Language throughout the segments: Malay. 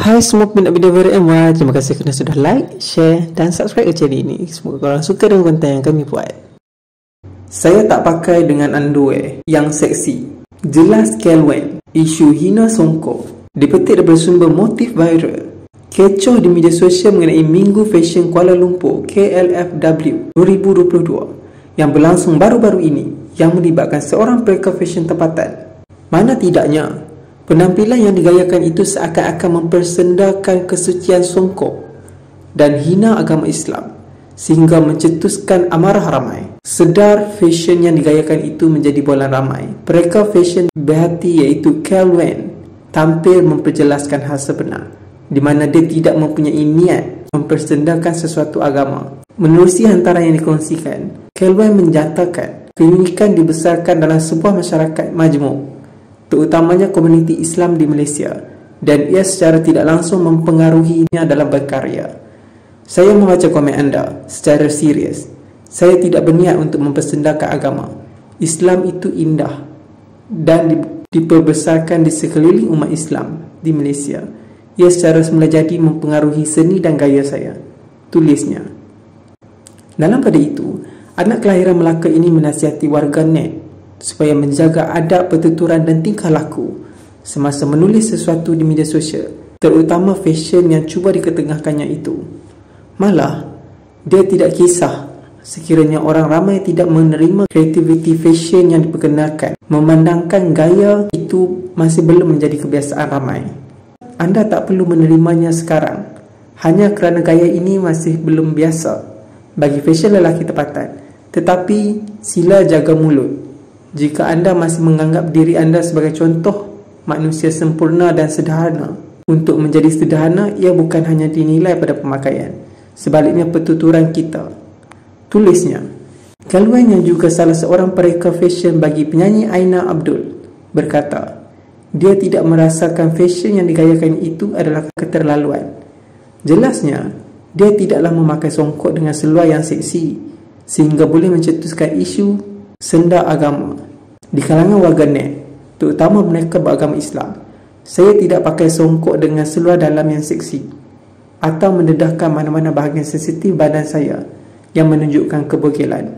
Hai semua peminat video Viral MY, terima kasih kerana sudah like, share dan subscribe ke channel ini. Semoga korang suka dengan konten yang kami buat. Saya tak pakai dengan underwear yang seksi. Jelas Kelwen, isu hina songkok dipetik daripada sumber motif viral. Kecoh di media sosial mengenai Minggu Fashion Kuala Lumpur KLFW 2022 yang berlangsung baru-baru ini yang melibatkan seorang pelakon fashion tempatan. Mana tidaknya, penampilan yang digayakan itu seakan-akan mempersendakan kesucian songkok dan hina agama Islam sehingga mencetuskan amarah ramai. Sedar fashion yang digayakan itu menjadi bola ramai. Pelakon fashion berhati iaitu Kelwen tampil memperjelaskan hal sebenar di mana dia tidak mempunyai niat mempersendakan sesuatu agama. Menerusi hantaran yang dikongsikan, Kelwen menyatakan keunikan dibesarkan dalam sebuah masyarakat majmuk, terutamanya komuniti Islam di Malaysia, dan ia secara tidak langsung mempengaruhinya dalam berkarya. Saya membaca komen anda secara serius. Saya tidak berniat untuk mempersendakan agama. Islam itu indah dan diperbesarkan di sekeliling umat Islam di Malaysia. Ia secara semula jadi mempengaruhi seni dan gaya saya, tulisnya. Dalam pada itu, anak kelahiran Melaka ini menasihati warga net supaya menjaga adab pertuturan dan tingkah laku semasa menulis sesuatu di media sosial, terutama fashion yang cuba diketengahkannya itu. Malah, dia tidak kisah sekiranya orang ramai tidak menerima kreativiti fashion yang diperkenalkan, memandangkan gaya itu masih belum menjadi kebiasaan ramai. Anda tak perlu menerimanya sekarang hanya kerana gaya ini masih belum biasa bagi fashion lelaki tempatan. Tetapi sila jaga mulut jika anda masih menganggap diri anda sebagai contoh manusia sempurna dan sederhana. Untuk menjadi sederhana, ia bukan hanya dinilai pada pemakaian, sebaliknya pertuturan kita, tulisnya. Kelwen yang juga salah seorang pelakon fashion bagi penyanyi Aina Abdul berkata, dia tidak merasakan fashion yang digayakan itu adalah keterlaluan. Jelasnya, dia tidaklah memakai songkok dengan seluar yang seksi sehingga boleh mencetuskan isu senda agama di kalangan warga net, terutama mereka beragama Islam. Saya tidak pakai songkok dengan seluar dalam yang seksi atau mendedahkan mana-mana bahagian sensitif badan saya yang menunjukkan kebogelan.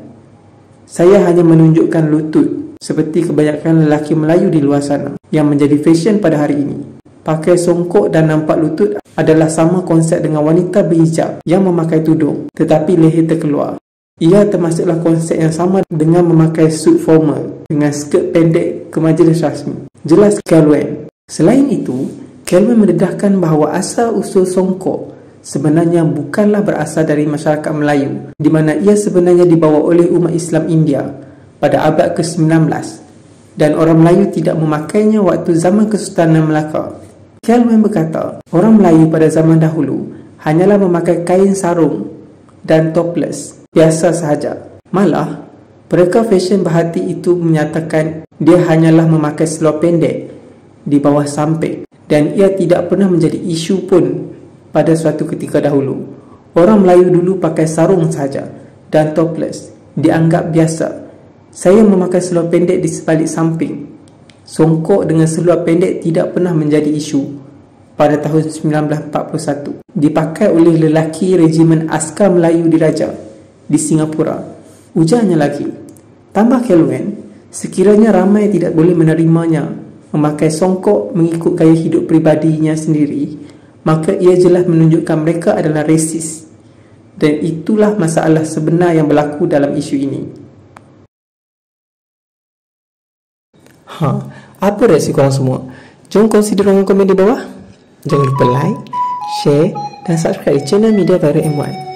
Saya hanya menunjukkan lutut seperti kebanyakan lelaki Melayu di luar sana yang menjadi fashion pada hari ini. Pakai songkok dan nampak lutut adalah sama konsep dengan wanita berhijab yang memakai tudung tetapi leher terkeluar. Ia termasuklah konsep yang sama dengan memakai suit formal dengan skirt pendek ke majlis rasmi. Jelas Kelwen. Selain itu, Kelwen mendedahkan bahawa asal-usul songkok sebenarnya bukanlah berasal dari masyarakat Melayu, di mana ia sebenarnya dibawa oleh umat Islam India pada abad ke-19 dan orang Melayu tidak memakainya waktu zaman Kesultanan Melaka. Kelwen berkata, orang Melayu pada zaman dahulu hanyalah memakai kain sarung dan topless biasa sahaja. Malah, pelakon fashion berhati itu menyatakan dia hanyalah memakai seluar pendek di bawah samping dan ia tidak pernah menjadi isu pun pada suatu ketika dahulu. Orang Melayu dulu pakai sarung sahaja dan topless dianggap biasa. Saya memakai seluar pendek di sebalik samping. Songkok dengan seluar pendek tidak pernah menjadi isu pada tahun 1941. Dipakai oleh lelaki regimen askar Melayu diraja di Singapura, ujarnya lagi. Tambah Kelwen, sekiranya ramai tidak boleh menerimanya memakai songkok mengikut gaya hidup pribadinya sendiri, maka ia jelas menunjukkan mereka adalah resis. Dan itulah masalah sebenar yang berlaku dalam isu ini. Apa reaksi korang semua? Jom kongsi di ruangan komen di bawah. Jangan lupa like, share dan subscribe channel Media Viral MY.